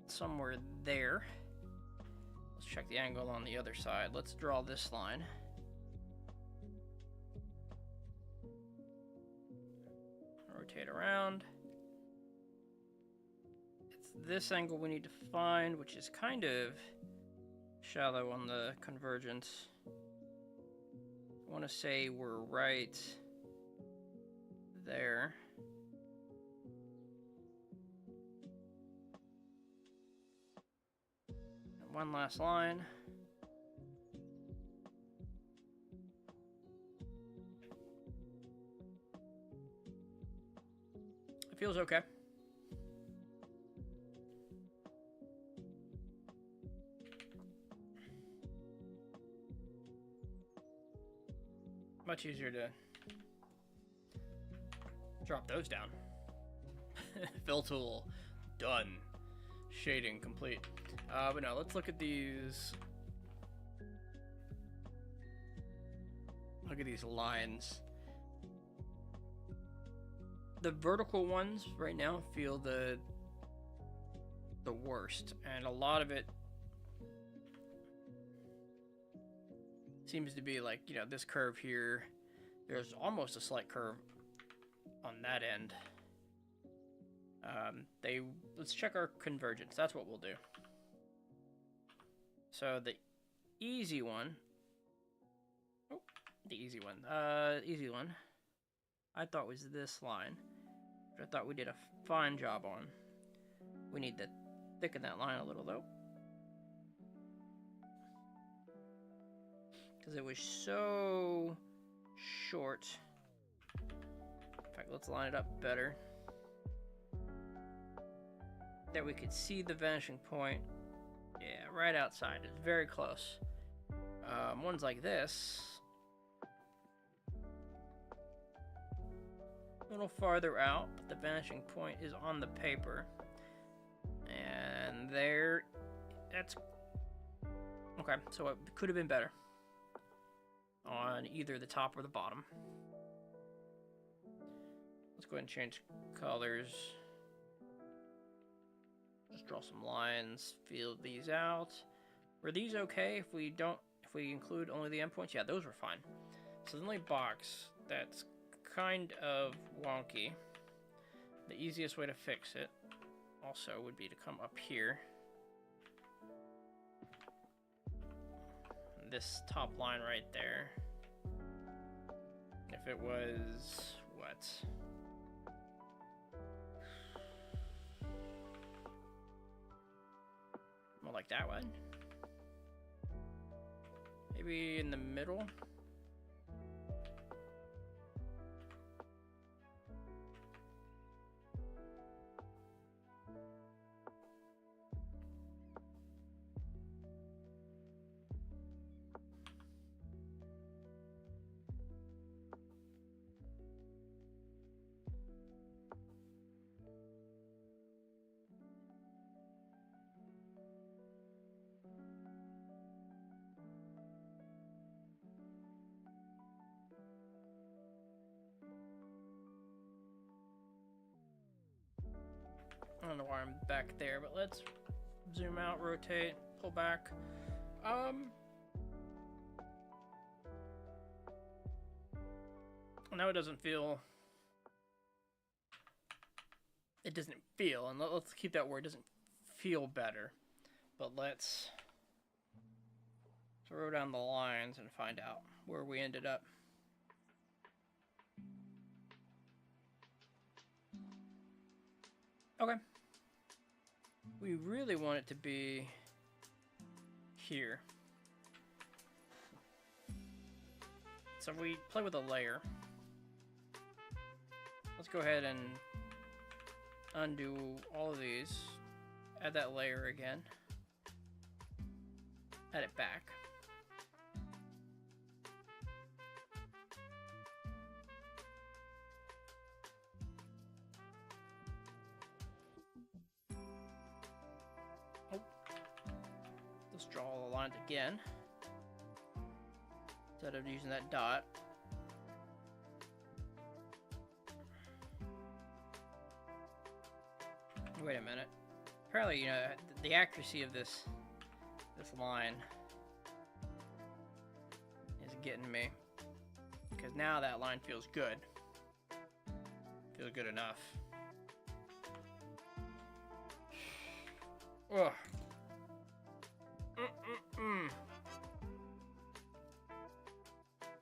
Somewhere there. Let's check the angle on the other side. Let's draw this line. Rotate around. It's this angle we need to find, which is kind of shallow on the convergence. I want to say we're right there. And one last line. It feels okay. Much easier to drop those down. Fill tool, done. Shading complete. But no, let's look at these. Look at these lines. The vertical ones right now feel the worst, and a lot of it seems to be like, you know, this curve here. There's almost a slight curve on that end. Let's check our convergence. That's what we'll do. So the easy one. Oh, the easy one. Easy one. I thought was this line, which I thought we did a fine job on. We need to thicken that line a little though, because it was so short. In fact, let's line it up better. That we could see the vanishing point. Yeah, right outside. It's very close. Ones like this, a little farther out, but the vanishing point is on the paper. And there, that's okay. So it could have been better on either the top or the bottom. Let's go ahead and change colors. Just draw some lines, feel these out. Were these okay if we include only the endpoints? Yeah, those were fine. So the only box that's kind of wonky, the easiest way to fix it also would be to come up here. This top line right there. If it was, what? More like that one. Maybe in the middle. don't know why I'm back there, but let's zoom out, rotate, pull back. Now it doesn't feel. It doesn't feel, and let's keep that word. It doesn't feel better, but let's throw down the lines and find out where we ended up. Okay. We really want it to be here. So if we play with a layer, let's go ahead and undo all of these, add that layer again, add it back. Let's draw all the lines again, instead of using that dot. Wait a minute. Apparently, you know, the accuracy of this line is getting me, because now that line feels good. Feels good enough. Ugh.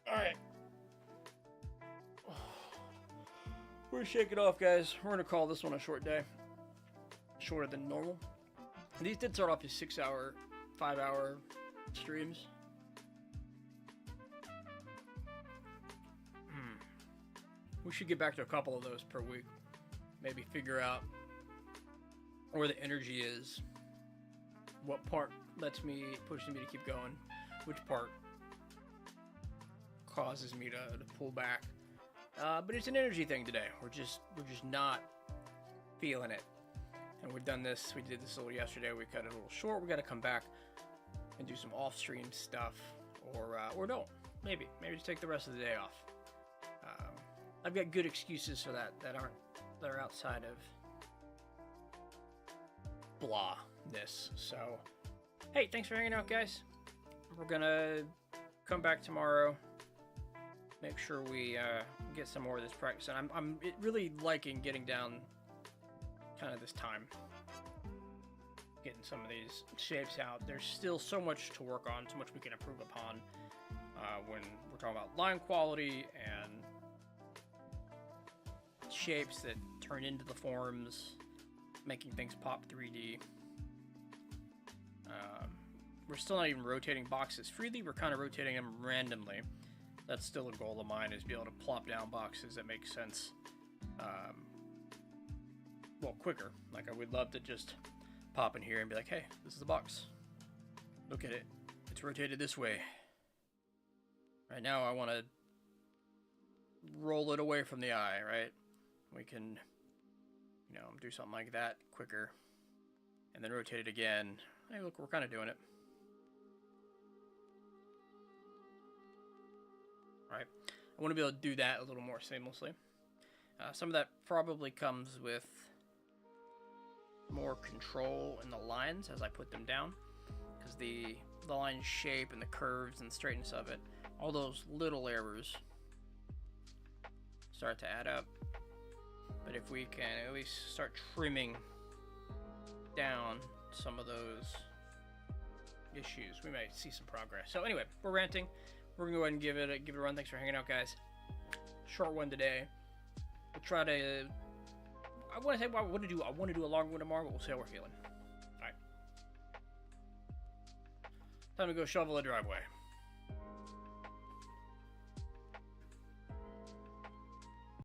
Alright. We're shaking off, guys. We're gonna call this one a short day. Shorter than normal. And these did start off as 6-hour, 5-hour streams. We should get back to a couple of those per week. Maybe figure out where the energy is. What part pushes me to keep going. Which part causes me to pull back. But it's an energy thing today. We're just not feeling it. And we've done this. We did this a little yesterday. We cut it a little short. We got to come back and do some off-stream stuff, or don't. Maybe just take the rest of the day off. I've got good excuses for that are outside of blah-ness. So, hey, thanks for hanging out, guys. We're gonna come back tomorrow. Make sure we get some more of this practice. And I'm really liking getting down kind of this time, getting some of these shapes out. There's still so much to work on, so much we can improve upon when we're talking about line quality and shapes that turn into the forms, making things pop 3D. We're still not even rotating boxes freely. We're kind of rotating them randomly. That's still a goal of mine, is be able to plop down boxes that make sense. Well, quicker. Like, I would love to just pop in here and be like, hey, this is the box. Look at it. It's rotated this way. Right now, I want to roll it away from the eye, right? We can, you know, do something like that quicker. And then rotate it again. Hey, look, we're kind of doing it. Right. I want to be able to do that a little more seamlessly. Some of that probably comes with more control in the lines as I put them down, because the line shape and the curves and straightness of it, all those little errors start to add up. But if we can at least start trimming down some of those issues, we might see some progress. So anyway, we're ranting. We're gonna go ahead and give it a run. Thanks for hanging out, guys. Short one today. We'll try to. I want to do a long one tomorrow, but we'll see how we're feeling. All right. Time to go shovel the driveway.